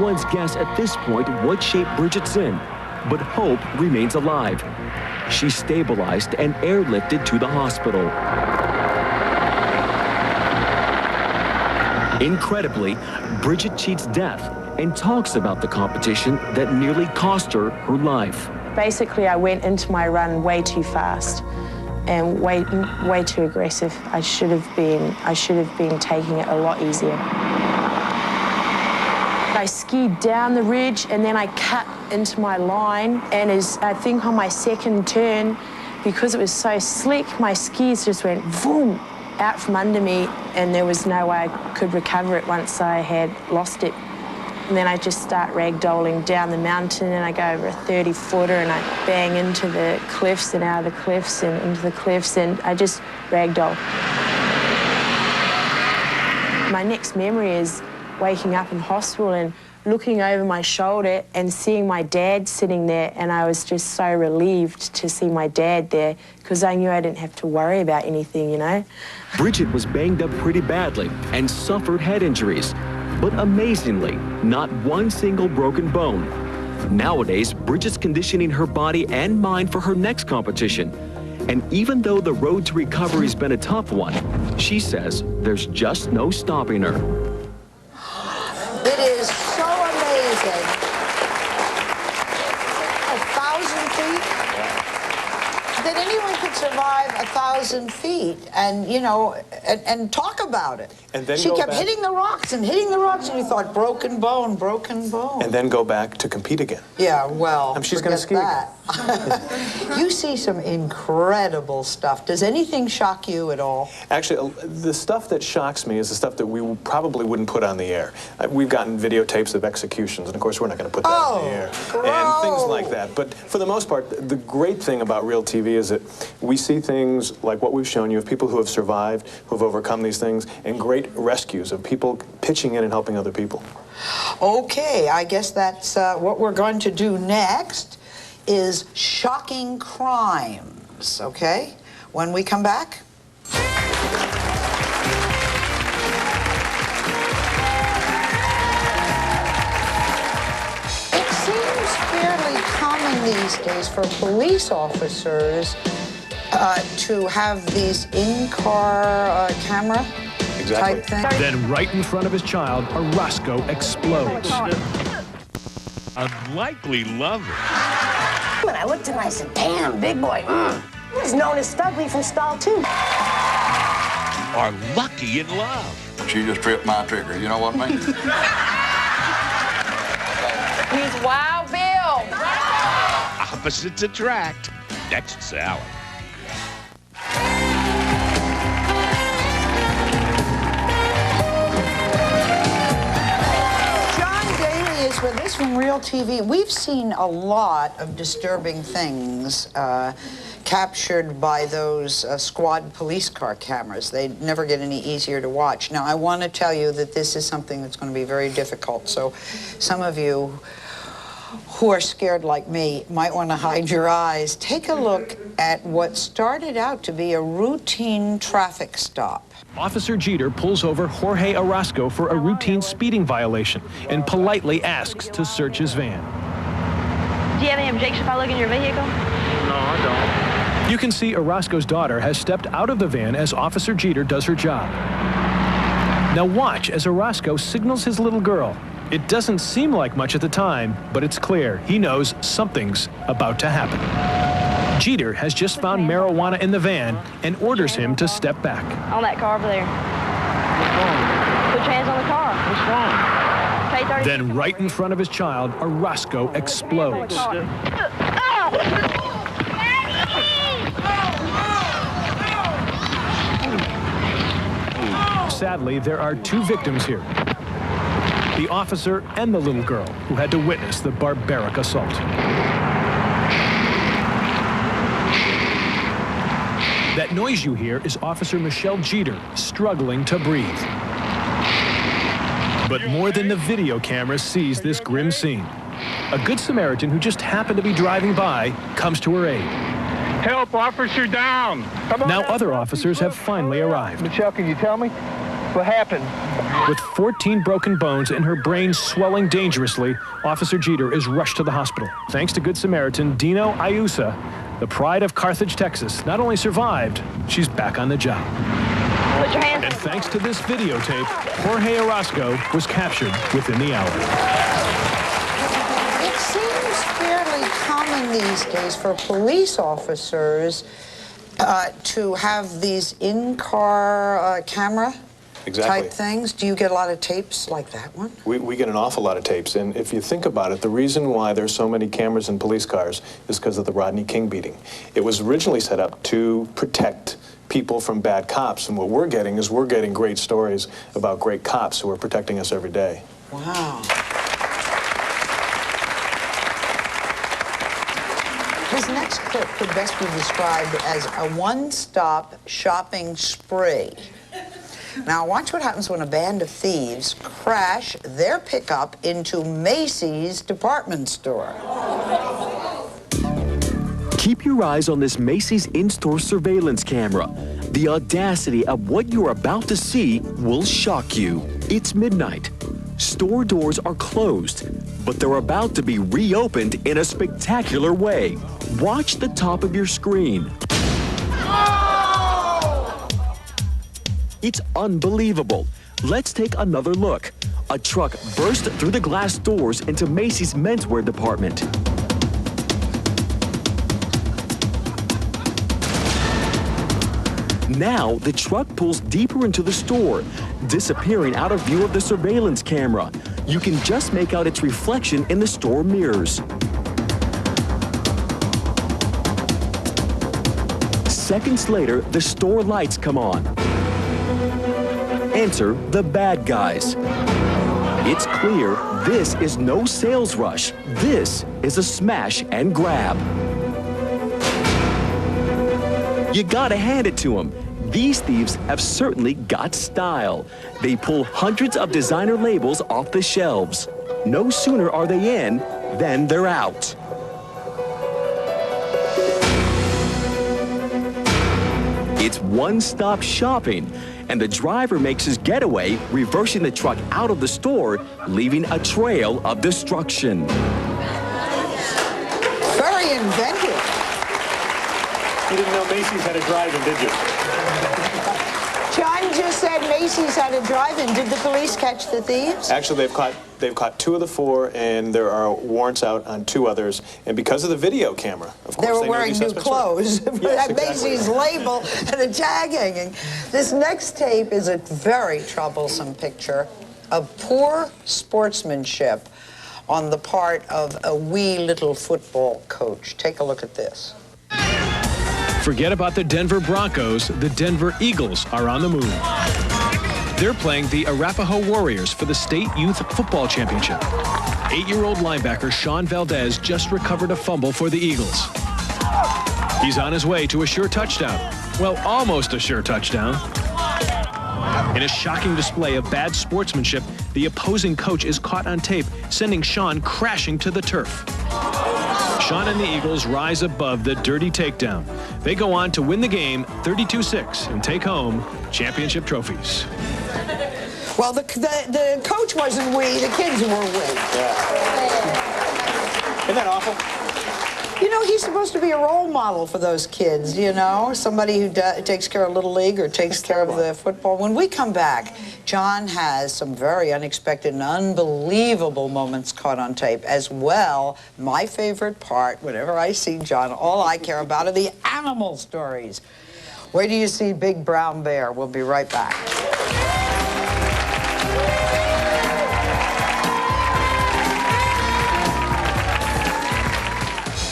anyone's guess at this point what shape Bridget's in, but hope remains alive. She's stabilized and airlifted to the hospital. Incredibly, Bridget cheats death and talks about the competition that nearly cost her her life. Basically, I went into my run way too fast and way too aggressive. I should have been taking it a lot easier. I skied down the ridge and then I cut into my line, and I think on my second turn, because it was so slick, my skis just went boom out from under me, and there was no way I could recover it once I had lost it. And then I just start ragdolling down the mountain, and I go over a 30-footer, and I bang into the cliffs and out of the cliffs and into the cliffs, and I just ragdoll. My next memory is waking up in hospital and looking over my shoulder and seeing my dad sitting there, and I was just so relieved to see my dad there because I knew I didn't have to worry about anything, you know. Bridget was banged up pretty badly and suffered head injuries, but amazingly, not one single broken bone. Nowadays, Bridget's conditioning her body and mind for her next competition. And even though the road to recovery's been a tough one, she says there's just no stopping her. It is so amazing. 1,000 feet? That anyone could survive 1,000 feet and, you know, and talk about it. And then she kept hitting the rocks, and you thought, broken bone, broken bone. And then go back to compete again. Yeah, well, she's going to ski that. You see some incredible stuff. Does anything shock you at all? Actually, the stuff that shocks me is the stuff that we probably wouldn't put on the air. We've gotten videotapes of executions, and of course we're not going to put that on the air. And things like that. But for the most part, the great thing about real TV is that we see things like what we've shown you of people who have survived, who have overcome these things, and great rescues of people pitching in and helping other people. Okay, I guess that's what we're going to do next is shocking crimes, okay? When we come back. It seems fairly common these days for police officers to have these in-car camera type thing. Then right in front of his child, Orozco explodes. Unlikely lover. When I looked at him, I said, damn, big boy. He's known as Stubby from Stall 2. Are lucky in love. She just tripped my trigger, you know what I mean? He's Wild Bill. Opposites attract. Next salad. For this from Real TV, we've seen a lot of disturbing things captured by those squad police car cameras. They never get any easier to watch. Now, I want to tell you that this is something that's going to be very difficult, so some of you who are scared like me might want to hide your eyes. Take a look at what started out to be a routine traffic stop. Officer Jeter pulls over Jorge Orozco for a routine speeding violation and politely asks to search his van. Do you have any objection if I look in your vehicle? No, I don't. You can see Orozco's daughter has stepped out of the van as Officer Jeter does her job. Now watch as Orozco signals his little girl. It doesn't seem like much at the time, but it's clear he knows something's about to happen. Jeter has just found marijuana in the van and orders him to step back. On that car over there. What's wrong? Put your hands on the car. What's wrong? Then right in front of his child, Orozco explodes. Sadly, there are two victims here. The officer and the little girl who had to witness the barbaric assault. That noise you hear is Officer Michelle Jeter struggling to breathe. But more than the video camera sees this grim scene. A good Samaritan who just happened to be driving by comes to her aid. Help, officer down. Now other officers have finally arrived. Michelle, can you tell me what happened? With 14 broken bones and her brain swelling dangerously, Officer Jeter is rushed to the hospital. Thanks to Good Samaritan Dino Ayusa, the pride of Carthage, Texas, not only survived, she's back on the job. Put your hands And thanks to this videotape, Jorge Orozco was captured within the hour. It seems fairly common these days for police officers to have these in-car camera type things. Do you get a lot of tapes like that one? We get an awful lot of tapes, and if you think about it, the reason why there's so many cameras in police cars is because of the Rodney King beating. It was originally set up to protect people from bad cops, and what we're getting is great stories about great cops who are protecting us every day. Wow. This next clip could best be described as a one-stop shopping spree. Now, watch what happens when a band of thieves crash their pickup into Macy's department store. Keep your eyes on this Macy's in-store surveillance camera. The audacity of what you're about to see will shock you. It's midnight. Store doors are closed, but they're about to be reopened in a spectacular way. Watch the top of your screen. It's unbelievable. Let's take another look. A truck burst through the glass doors into Macy's menswear department. Now, the truck pulls deeper into the store, disappearing out of view of the surveillance camera. You can just make out its reflection in the store mirrors. Seconds later, the store lights come on. Enter the bad guys. It's clear this is no sales rush. This is a smash and grab. You gotta hand it to them. These thieves have certainly got style. They pull hundreds of designer labels off the shelves. No sooner are they in than they're out. It's one-stop shopping, and the driver makes his getaway, reversing the truck out of the store, leaving a trail of destruction. Very inventive. You didn't know Macy's had a drive-in, did you? John just said Macy's had a drive-in. Did the police catch the thieves? Actually, they've caught 2 of the 4, and there are warrants out on 2 others. And because of the video camera, of course, they were wearing new clothes. Yes, Macy's label and a tag hanging. This next tape is a very troublesome picture of poor sportsmanship on the part of a wee little football coach. Take a look at this. Forget about the Denver Broncos. The Denver Eagles are on the move. They're playing the Arapahoe Warriors for the State Youth Football Championship. 8-year-old linebacker Sean Valdez just recovered a fumble for the Eagles. He's on his way to a sure touchdown. Well, almost a sure touchdown. In a shocking display of bad sportsmanship, the opposing coach is caught on tape, sending Sean crashing to the turf. Sean and the Eagles rise above the dirty takedown. They go on to win the game 32-6 and take home championship trophies. Well, the coach wasn't we, the kids were we. Yeah. Isn't that awful? You know, he's supposed to be a role model for those kids, you know, somebody who takes care of Little League or takes care of the football. When we come back, John has some very unexpected and unbelievable moments caught on tape as well. My favorite part, whenever I see John, all I care about are the animal stories. Where do you see Big Brown Bear? We'll be right back.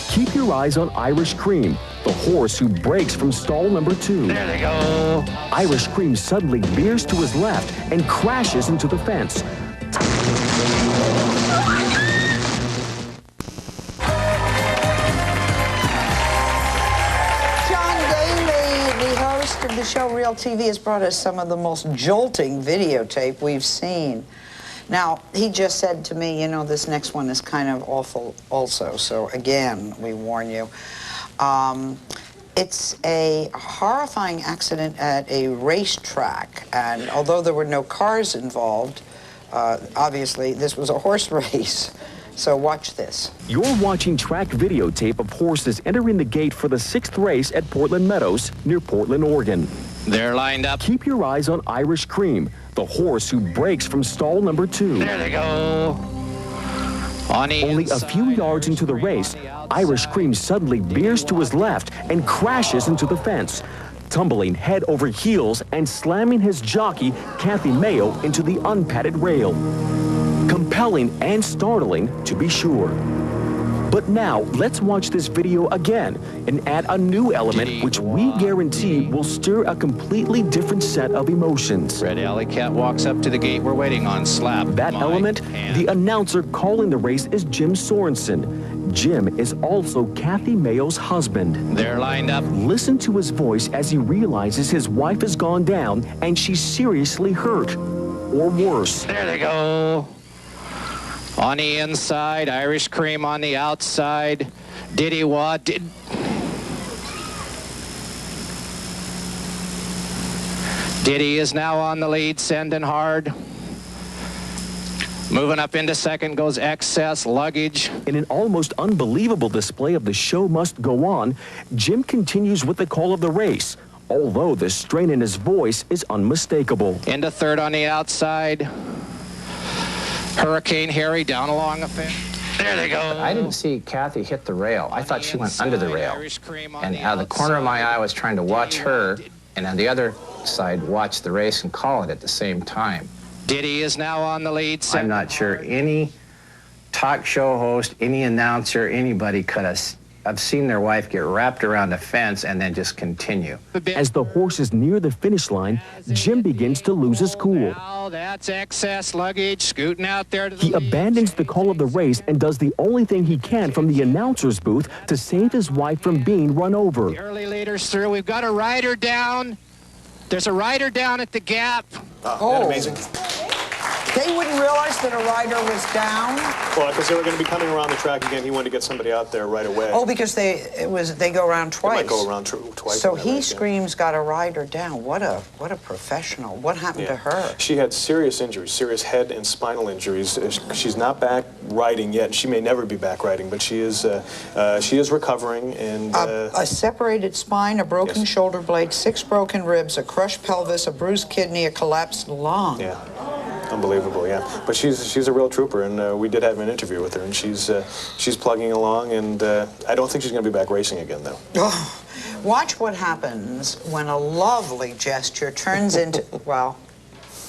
Keep your eyes on Irish Cream, the horse who breaks from stall number 2. There they go. Irish Cream suddenly veers to his left and crashes into the fence. John Daly, the host of the show Real TV, has brought us some of the most jolting videotape we've seen. Now, he just said to me, you know, this next one is kind of awful also, so again, we warn you. It's a horrifying accident at a racetrack, and although there were no cars involved, obviously this was a horse race. So watch this. You're watching track videotape of horses entering the gate for the 6th race at Portland Meadows near Portland, Oregon. They're lined up. Keep your eyes on Irish Cream, the horse who breaks from stall number 2. There they go. Only a few yards into the race, Irish Cream suddenly veers to his left and crashes into the fence, tumbling head over heels and slamming his jockey, Kathy Mayo, into the unpadded rail. Compelling and startling, to be sure. But now, let's watch this video again and add a new element which we guarantee will stir a completely different set of emotions. Red Alley Cat walks up to the gate we're waiting on. Slap. That element, the announcer calling the race is Jim Sorensen. Jim is also Kathy Mayo's husband. They're lined up. Listen to his voice as he realizes his wife has gone down and she's seriously hurt. Or worse. There they go. On the inside, Irish Cream on the outside. Diddy Wah did. Diddy is now on the lead, sending hard. Moving up into second goes Excess Luggage. In an almost unbelievable display of the show must go on, Jim continues with the call of the race, although the strain in his voice is unmistakable. Into third on the outside. Hurricane Harry down along the fence. There they go. I didn't see Kathy hit the rail. I thought she went under the rail. And out of the corner of my eye, I was trying to watch her, and on the other side, watch the race and call it at the same time. Diddy is now on the lead. I'm not sure any talk show host, any announcer, anybody could have seen their wife get wrapped around a fence and then just continue. As the horses near the finish line, Jim begins to lose his cool. Now that's Excess Luggage scooting out there to the He abandons the call of the race and does the only thing he can from the announcer's booth to save his wife from being run over. The early leaders through. We've got a rider down. There's a rider down at the gap. Oh, isn't that amazing? They wouldn't realize that a rider was down? Well, because they were going to be coming around the track again. He wanted to get somebody out there right away. Oh, because they go around twice. They might go around twice. So he screams, got a rider down. What a professional. What happened to her? She had serious injuries, serious head and spinal injuries. She's not back riding yet. She may never be back riding, but she is recovering. And a separated spine, a broken shoulder blade, 6 broken ribs, a crushed pelvis, a bruised kidney, a collapsed lung. Yeah. Unbelievable, yeah. But she's a real trooper, and we did have an interview with her, and she's plugging along, and I don't think she's going to be back racing again, though. Oh, watch what happens when a lovely gesture turns into, well,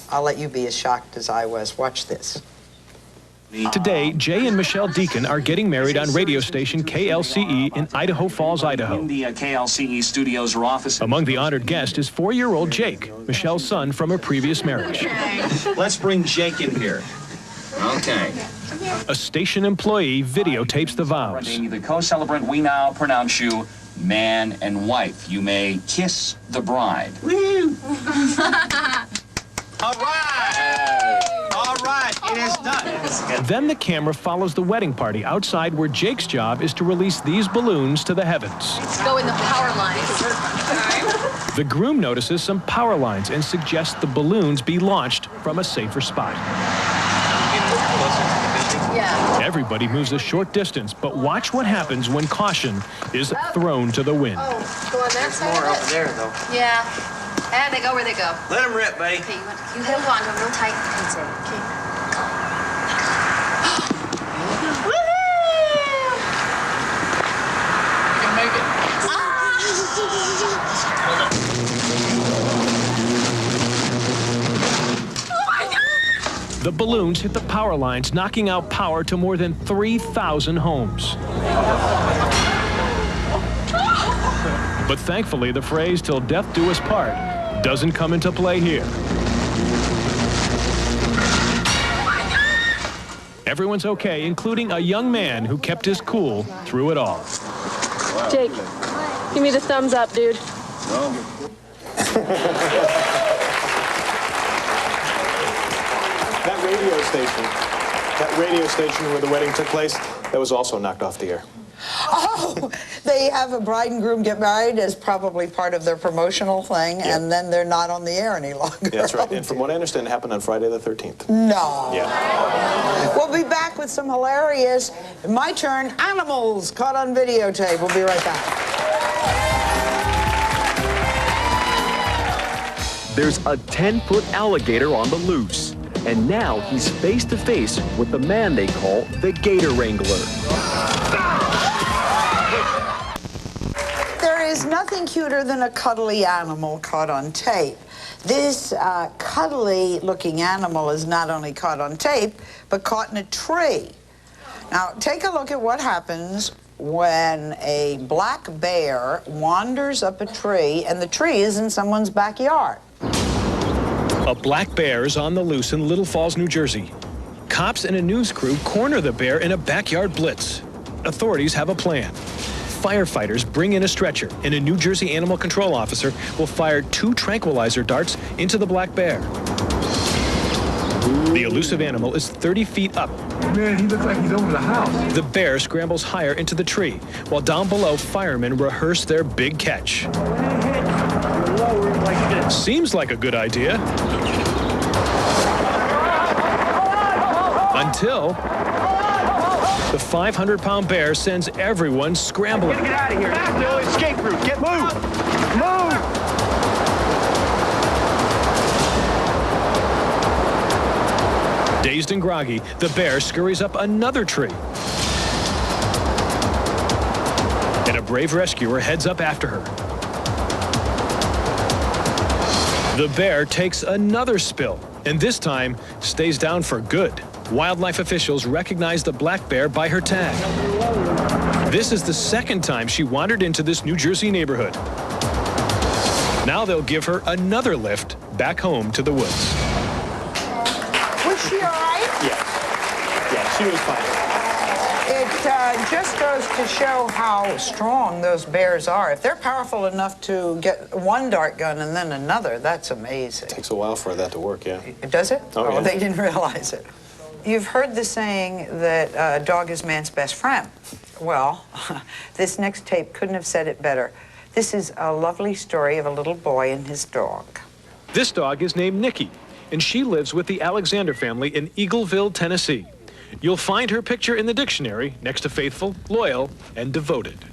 I'll let you be as shocked as I was. Watch this. Today, Jay and Michelle Deacon are getting married on radio station KLCE in Idaho Falls, Idaho. In the KLCE studios or office. Among the honored guests is 4-year-old Jake, Michelle's son from a previous marriage. Let's bring Jake in here. Okay. A station employee videotapes the vows. The co-celebrant, we now pronounce you man and wife. You may kiss the bride. Woo! All right! All right, it is done. Then the camera follows the wedding party outside where Jake's job is to release these balloons to the heavens. Let's go in the power lines. The groom notices some power lines and suggests the balloons be launched from a safer spot. Yeah. Everybody moves a short distance, but watch what happens when caution is thrown to the wind. Oh, go on that side. More over there, though. Yeah. And they go where they go. Let them rip, buddy. Okay, you hold on to them real tight. That's it. Okay. Woohoo! You can make it. Oh my God! The balloons hit the power lines, knocking out power to more than 3,000 homes. But thankfully, the phrase "till death do us part" doesn't come into play here. Everyone's okay, including a young man who kept his cool through it all. Jake, give me the thumbs up, dude. That radio station where the wedding took place, that was also knocked off the air. Oh, they have a bride and groom get married as probably part of their promotional thing, and then they're not on the air any longer. Yeah, that's right. And from what I understand, it happened on Friday the 13th. No. Yeah. We'll be back with some hilarious, my turn, animals caught on videotape. We'll be right back. There's a 10-foot alligator on the loose. And now he's face to face with the man they call the Gator Wrangler. There is nothing cuter than a cuddly animal caught on tape. This cuddly-looking animal is not only caught on tape, but caught in a tree. Now, take a look at what happens when a black bear wanders up a tree and the tree is in someone's backyard. A black bear is on the loose in Little Falls, New Jersey. Cops and a news crew corner the bear in a backyard blitz. Authorities have a plan. Firefighters bring in a stretcher, and a New Jersey animal control officer will fire 2 tranquilizer darts into the black bear. The elusive animal is 30 feet up. Man, he looks like he's over the house. The bear scrambles higher into the tree, while down below, firemen rehearse their big catch. Seems like a good idea. Until the 500-pound bear sends everyone scrambling. Get out of here. That's no escape route. Get moved. Move. Dazed and groggy, the bear scurries up another tree. And a brave rescuer heads up after her. The bear takes another spill, and this time stays down for good. Wildlife officials recognize the black bear by her tag. This is the second time she wandered into this New Jersey neighborhood. Now they'll give her another lift back home to the woods. Was she all right? Yeah, she was fine. It just goes to show how strong those bears are. If they're powerful enough to get one dart gun and then another, that's amazing. It takes a while for that to work, yeah. Does it? Oh, yeah. They didn't realize it. You've heard the saying that a dog is man's best friend. Well, this next tape couldn't have said it better. This is a lovely story of a little boy and his dog. This dog is named Nikki, and she lives with the Alexander family in Eagleville, Tennessee. You'll find her picture in the dictionary next to faithful, loyal, and devoted.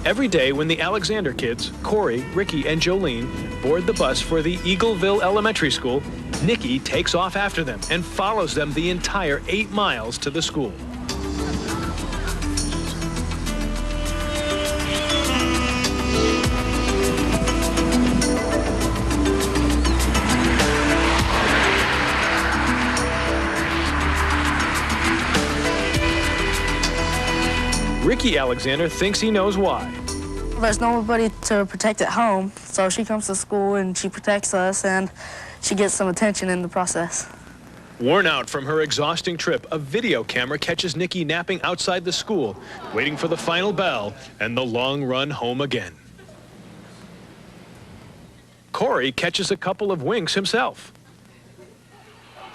Every day when the Alexander kids, Corey, Ricky, and Jolene, board the bus for the Eagleville Elementary School, Nikki takes off after them and follows them the entire 8 miles to the school. Ricky Alexander thinks he knows why. There's nobody to protect at home, so she comes to school and she protects us and she gets some attention in the process. Worn out from her exhausting trip, a video camera catches Nikki napping outside the school, waiting for the final bell and the long run home again. Corey catches a couple of winks himself.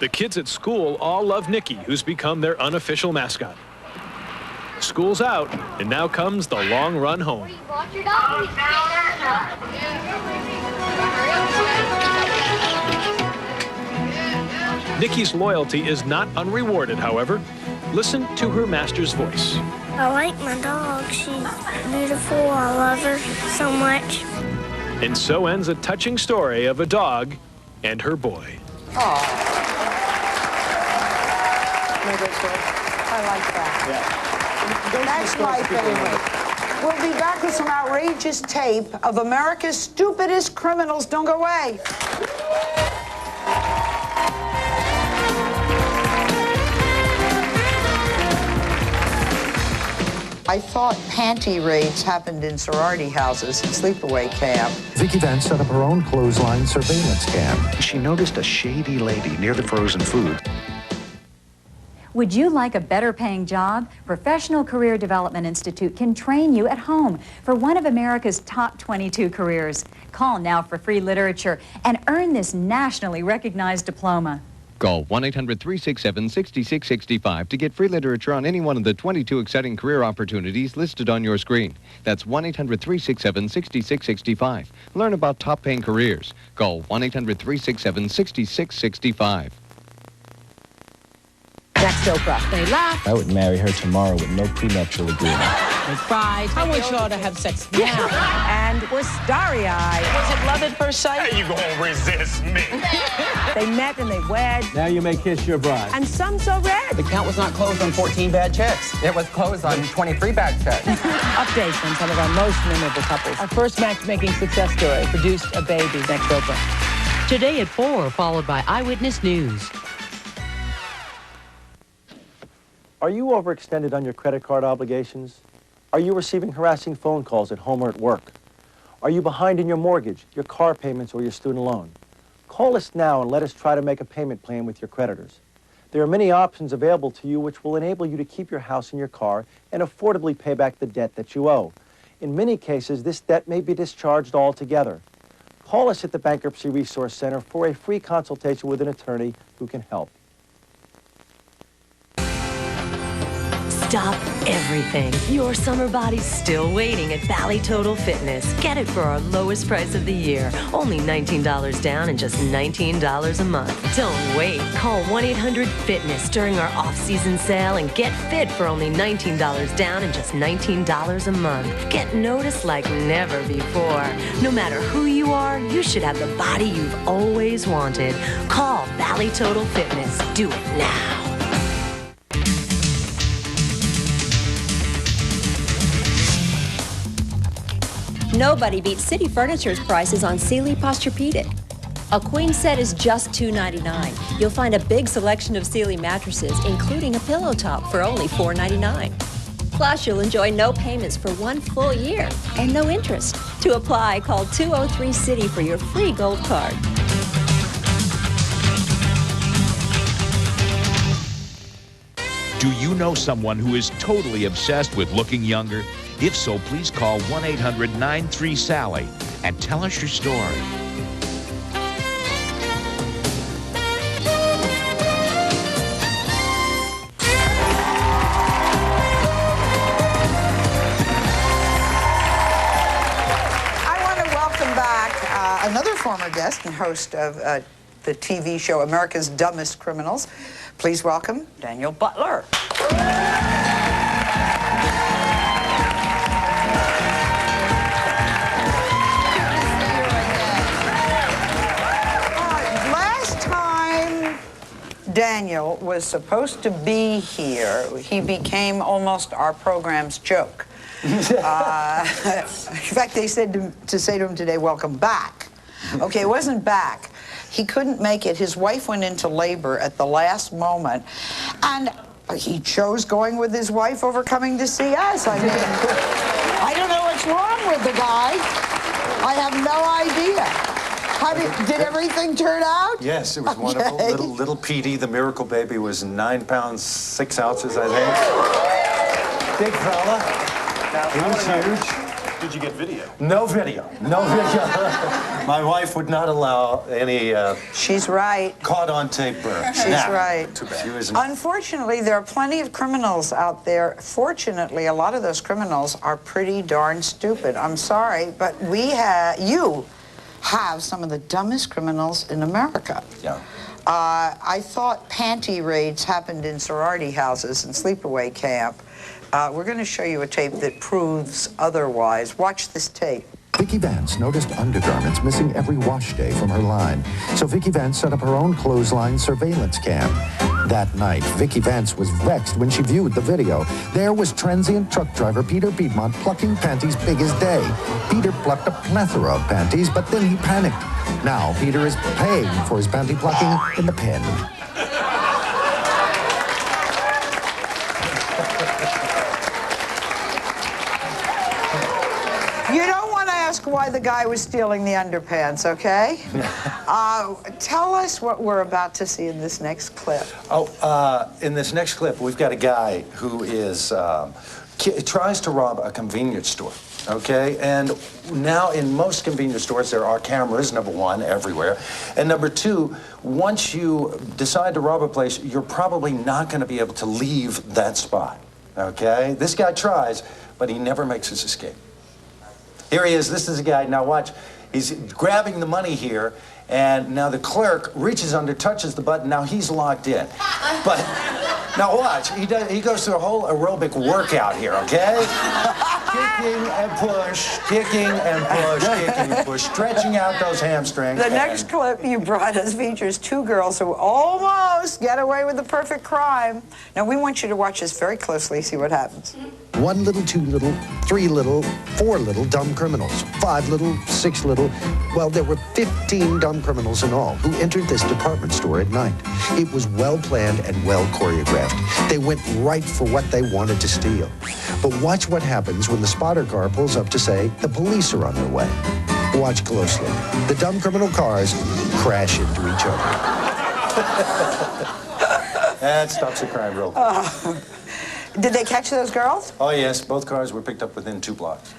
The kids at school all love Nikki, who's become their unofficial mascot. School's out, and now comes the long run home. Nikki's loyalty is not unrewarded, however. Listen to her master's voice. I like my dog. She's beautiful. I love her so much. And so ends a touching story of a dog and her boy. Oh. I like that. Yeah. That's my favorite. We'll be back with some outrageous tape of America's stupidest criminals. Don't go away. I thought panty raids happened in sorority houses and sleepaway camp. Vicki Vance set up her own clothesline surveillance cam. She noticed a shady lady near the frozen food. Would you like a better paying job? Professional Career Development Institute can train you at home for one of America's top 22 careers. Call now for free literature and earn this nationally recognized diploma. Call 1-800-367-6665 to get free literature on any one of the 22 exciting career opportunities listed on your screen. That's 1-800-367-6665. Learn about top-paying careers. Call 1-800-367-6665. Next Oprah. They laughed. I would marry her tomorrow with no prenuptial agreement. They cried. I want y'all to have sex now. And was starry-eyed. Was it love at first sight? How you gonna resist me? They met and they wed. Now you may kiss your bride. And some so red. The count was not closed on 14 bad checks. It was closed on 23 bad checks. Updates on some of our most memorable couples. Our first matchmaking success story produced a baby. Next Oprah. Today at 4, followed by Eyewitness News. Are you overextended on your credit card obligations? Are you receiving harassing phone calls at home or at work? Are you behind in your mortgage, your car payments, or your student loan? Call us now and let us try to make a payment plan with your creditors. There are many options available to you which will enable you to keep your house and your car and affordably pay back the debt that you owe. In many cases, this debt may be discharged altogether. Call us at the Bankruptcy Resource Center for a free consultation with an attorney who can help. Stop everything. Your summer body's still waiting at Bally Total Fitness. Get it for our lowest price of the year. Only $19 down and just $19 a month. Don't wait. Call 1-800-FITNESS during our off-season sale and get fit for only $19 down and just $19 a month. Get noticed like never before. No matter who you are, you should have the body you've always wanted. Call Bally Total Fitness. Do it now. Nobody beats City Furniture's prices on Sealy Posturepedic. A queen set is just $2.99. You'll find a big selection of Sealy mattresses, including a pillow top, for only $4.99. Plus, you'll enjoy no payments for 1 full year and no interest. To apply, call 203-CITY for your free gold card. Do you know someone who is totally obsessed with looking younger? If so, please call 1-800-93-SALLY and tell us your story. I want to welcome back another former guest and host of the TV show America's Dumbest Criminals. Please welcome Daniel Butler. Last time Daniel was supposed to be here, he became almost our program's joke. In fact, they said to say to him today, welcome back. Okay, it wasn't back. He couldn't make it. His wife went into labor at the last moment, and he chose going with his wife over coming to see us. I mean, I don't know what's wrong with the guy. I have no idea. How did everything turn out? Yes, it was wonderful. Little Petey, the miracle baby, was 9 pounds 6 ounces, I think. Big fella. He was huge. Did you get video? No video. No video. My wife would not allow any. She's right. Caught on tape birth. She's right. Too bad. She was. Unfortunately, there are plenty of criminals out there. Fortunately, a lot of those criminals are pretty darn stupid. I'm sorry, but you have some of the dumbest criminals in America. Yeah. I thought panty raids happened in sorority houses and sleepaway camp. We're going to show you a tape that proves otherwise. Watch this tape. Vicki Vance noticed undergarments missing every wash day from her line, so Vicki Vance set up her own clothesline surveillance cam. That night, Vicki Vance was vexed when she viewed the video. There was transient truck driver Peter Piedmont plucking panties big as day. Peter plucked a plethora of panties, but then he panicked. Now Peter is paying for his panty plucking in the pen. You don't want to ask why the guy was stealing the underpants, okay? Tell us what we're about to see in this next clip. In this next clip, we've got a guy who is tries to rob a convenience store, okay? And now in most convenience stores, there are cameras, number one, everywhere. And number two, once you decide to rob a place, you're probably not going to be able to leave that spot, okay? This guy tries, but he never makes his escape. Here he is. This is a guy. Now watch. He's grabbing the money here, and now the clerk reaches under, touches the button. Now he's locked in. But now watch. He goes through a whole aerobic workout here, okay? Kicking and push, kicking and push, kicking and push, stretching out those hamstrings. The next clip you brought us features two girls who almost get away with the perfect crime. Now we want you to watch this very closely, see what happens. 1 little, 2 little, 3 little, 4 little dumb criminals. 5 little, 6 little. Well, there were 15 dumb criminals in all who entered this department store at night. It was well planned and well choreographed. They went right for what they wanted to steal. But watch what happens when the spotter car pulls up to say the police are on their way. Watch closely. The dumb criminal cars crash into each other. That stops the crime real quick. Did they catch those girls? Oh, yes. Both cars were picked up within 2 blocks.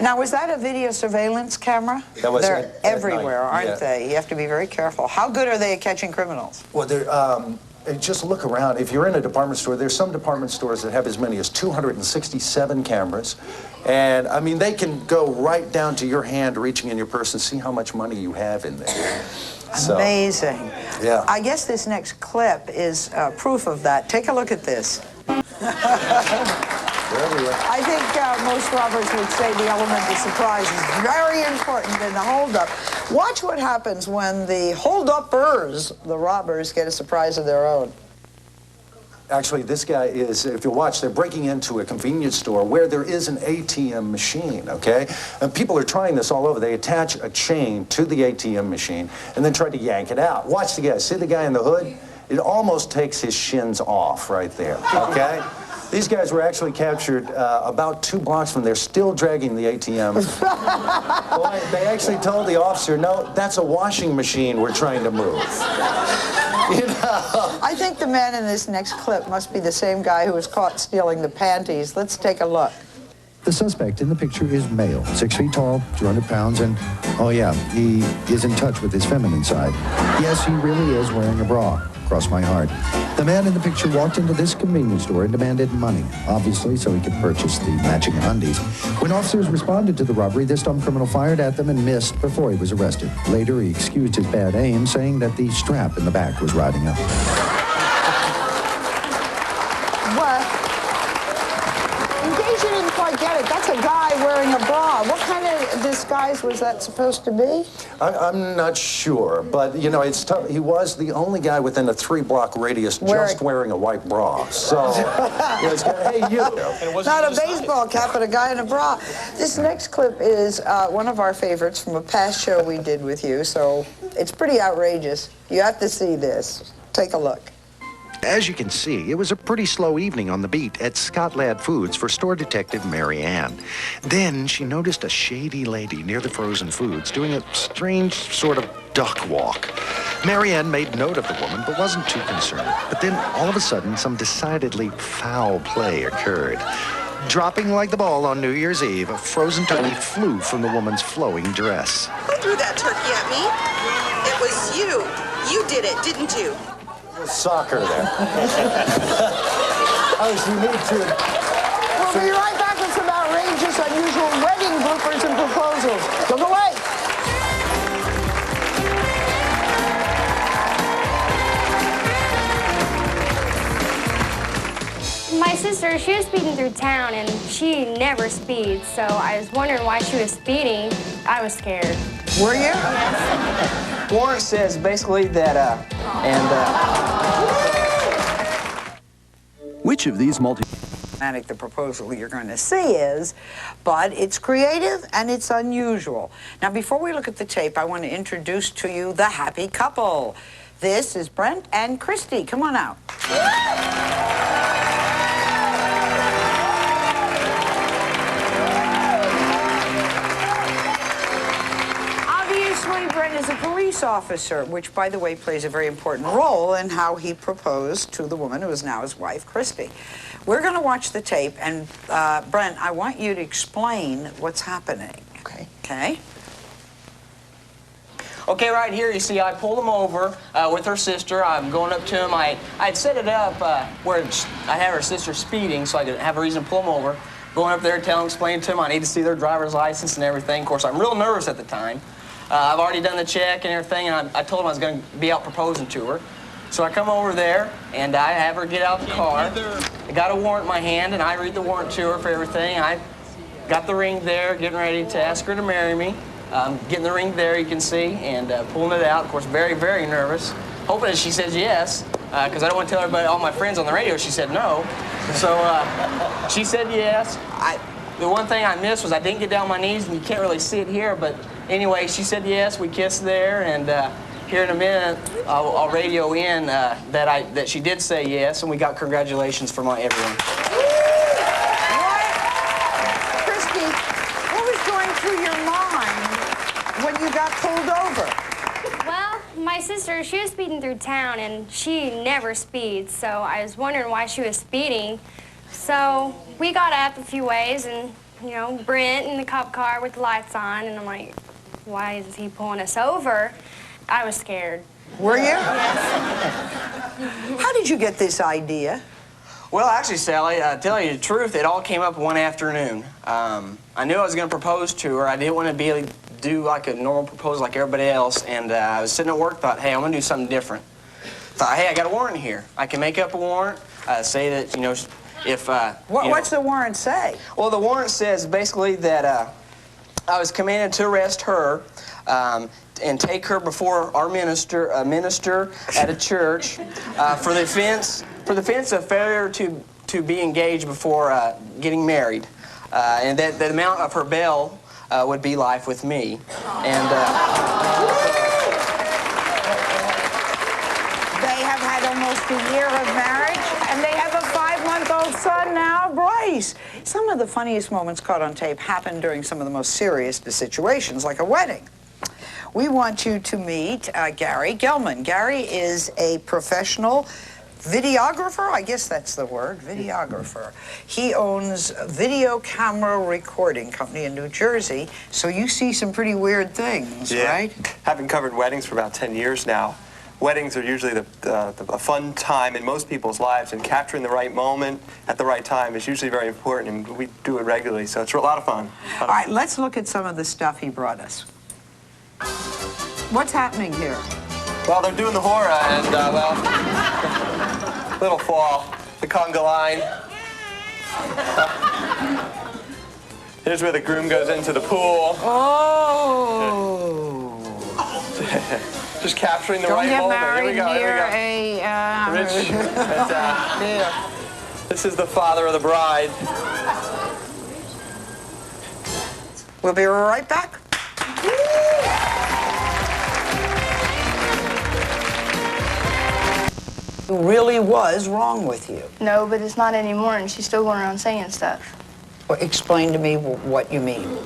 Now, was that a video surveillance camera? That was They're everywhere, night. aren't they? You have to be very careful. How good are they at catching criminals? Well, just look around. If you're in a department store, there's some department stores that have as many as 267 cameras. And, I mean, they can go right down to your hand, reaching in your purse and see how much money you have in there. Amazing. Yeah. I guess this next clip is proof of that. Take a look at this. I think most robbers would say the element of surprise is very important in the holdup. Watch what happens when the holduppers, the robbers, get a surprise of their own. Actually, this guy is, if you watch, they're breaking into a convenience store where there is an ATM machine, okay? And people are trying this all over. They attach a chain to the ATM machine and then try to yank it out. Watch the guy. See the guy in the hood? It almost takes his shins off right there, okay? These guys were actually captured about 2 blocks from there, still dragging the ATM. Boy, they actually told the officer, no, that's a washing machine we're trying to move. You know? I think the man in this next clip must be the same guy who was caught stealing the panties. Let's take a look. The suspect in the picture is male, 6 feet tall, 200 pounds, and, oh yeah, he is in touch with his feminine side. Yes, he really is wearing a bra. Cross my heart. The man in the picture walked into this convenience store and demanded money, obviously so he could purchase the matching undies. When officers responded to the robbery, this dumb criminal fired at them and missed before he was arrested. Later, he excused his bad aim, saying that the strap in the back was riding up. What? In case you didn't quite get it, that's a guy wearing a bra. What kind of disguise was that supposed to be? I'm not sure, but, you know, it's tough. He was the only guy within a 3-block radius just wearing a white bra. So, it's hey, you. Not a baseball cap, but a guy in a bra. This next clip is one of our favorites from a past show we did with you, so it's pretty outrageous. You have to see this. Take a look. As you can see, it was a pretty slow evening on the beat at Scott Ladd Foods for store detective Mary Ann. Then she noticed a shady lady near the frozen foods doing a strange sort of duck walk. Mary Ann made note of the woman but wasn't too concerned. But then all of a sudden, some decidedly foul play occurred. Dropping like the ball on New Year's Eve, a frozen turkey flew from the woman's flowing dress. Who threw that turkey at me? It was you. You did it, didn't you? Soccer there. Oh, so you need to... We'll be right back with some outrageous, unusual wedding bloopers and proposals. Don't go away. My sister, she was speeding through town, and she never speeds, so I was wondering why she was speeding. I was scared. Were you? Yes. Warrant says basically that, Which of these The proposal you're going to see is, but it's creative and it's unusual. Now, before we look at the tape, I want to introduce to you the happy couple. This is Brent and Christy. Come on out. Charlie Brent is a police officer, which, by the way, plays a very important role in how he proposed to the woman who is now his wife, Christy. We're going to watch the tape, and Brent, I want you to explain what's happening. Okay. Okay? Okay, right here, you see, I pulled him over with her sister. I'm going up to him. I'd set it up where I have her sister speeding, so I could have a reason to pull him over. Going up there, explaining to them I need to see their driver's license and everything. Of course, I'm real nervous at the time. I've already done the check and everything, and I told them I was going to be out proposing to her. So I come over there, and I have her get out of the car. I got a warrant in my hand, and I read the warrant to her for everything. I got the ring there, getting ready to ask her to marry me. Getting the ring there, you can see, and pulling it out. Of course, very, very nervous. Hoping that she says yes, because I don't want to tell everybody, all my friends on the radio, she said no. So she said yes. The one thing I missed was I didn't get down on my knees, and you can't really see it here, but anyway, she said yes. We kissed there, and here in a minute, I'll radio in that she did say yes, and we got congratulations from everyone. Christy, what was going through your mind when you got pulled over? Well, my sister, she was speeding through town, and she never speeds, so I was wondering why she was speeding. So we got up a few ways, and, you know, Brent in the cop car with the lights on, and I'm like, why is he pulling us over? I was scared. Were you? Yes. How did you get this idea? Well, actually, Sally, to tell you the truth, it all came up one afternoon. I knew I was going to propose to her. I didn't want to do like a normal proposal like everybody else, and I was sitting at work, thought, hey, I'm going to do something different. Thought, hey, I got a warrant here. I can make up a warrant, say that, you know, if... What's the warrant say? Well, the warrant says basically that I was commanded to arrest her and take her before our minister at a church for the offense of failure to be engaged before getting married, and that the amount of her bail would be life with me. And they have had almost a year of marriage, and they have a 5-month-old son now, Bryce. Some of the funniest moments caught on tape happened during some of the most serious situations, like a wedding. We want you to meet Gary Gelman. Gary is a professional videographer, I guess that's the word, videographer. He owns a video camera recording company in New Jersey, so you see some pretty weird things, right? Having covered weddings for about 10 years now, weddings are usually a fun time in most people's lives, and capturing the right moment at the right time is usually very important, and we do it regularly, so it's a lot of fun. All right, let's look at some of the stuff he brought us. What's happening here? Well, they're doing the hora, and, well, little fall, the conga line. Here's where the groom goes into the pool. Oh! Just capturing the right moment. Here we go, here we go. Rich, this is the father of the bride. We'll be right back. Really was wrong with you. No, but it's not anymore, and she's still going around saying stuff. Well, explain to me what you mean.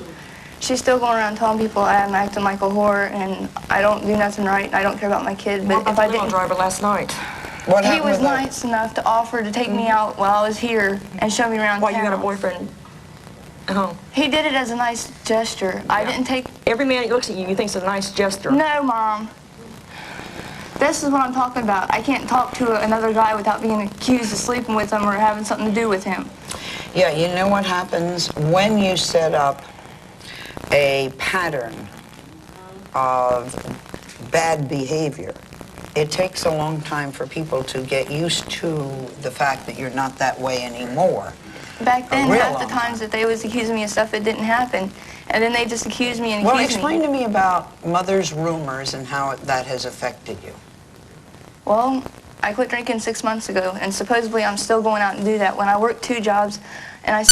She's still going around telling people I'm acting like a whore, and I don't do nothing right, and I don't care about my kid. But if I didn't... driver last night. What he was nice enough to offer to take me out while I was here and show me around town. You got a boyfriend at home? He did it as a nice gesture. Yeah. I didn't take... Every man who looks at you, you think it's a nice gesture. No, Mom. This is what I'm talking about. I can't talk to another guy without being accused of sleeping with him or having something to do with him. Yeah, you know what happens when you set up a pattern of bad behavior? It takes a long time for people to get used to the fact that you're not that way anymore. Back then, half the times that they was accusing me of stuff that didn't happen, and then they just accused me and accused me. Well, explain to me about mother's rumors and how that has affected you. Well, I quit drinking 6 months ago, and supposedly I'm still going out and do that when I work 2 jobs, and I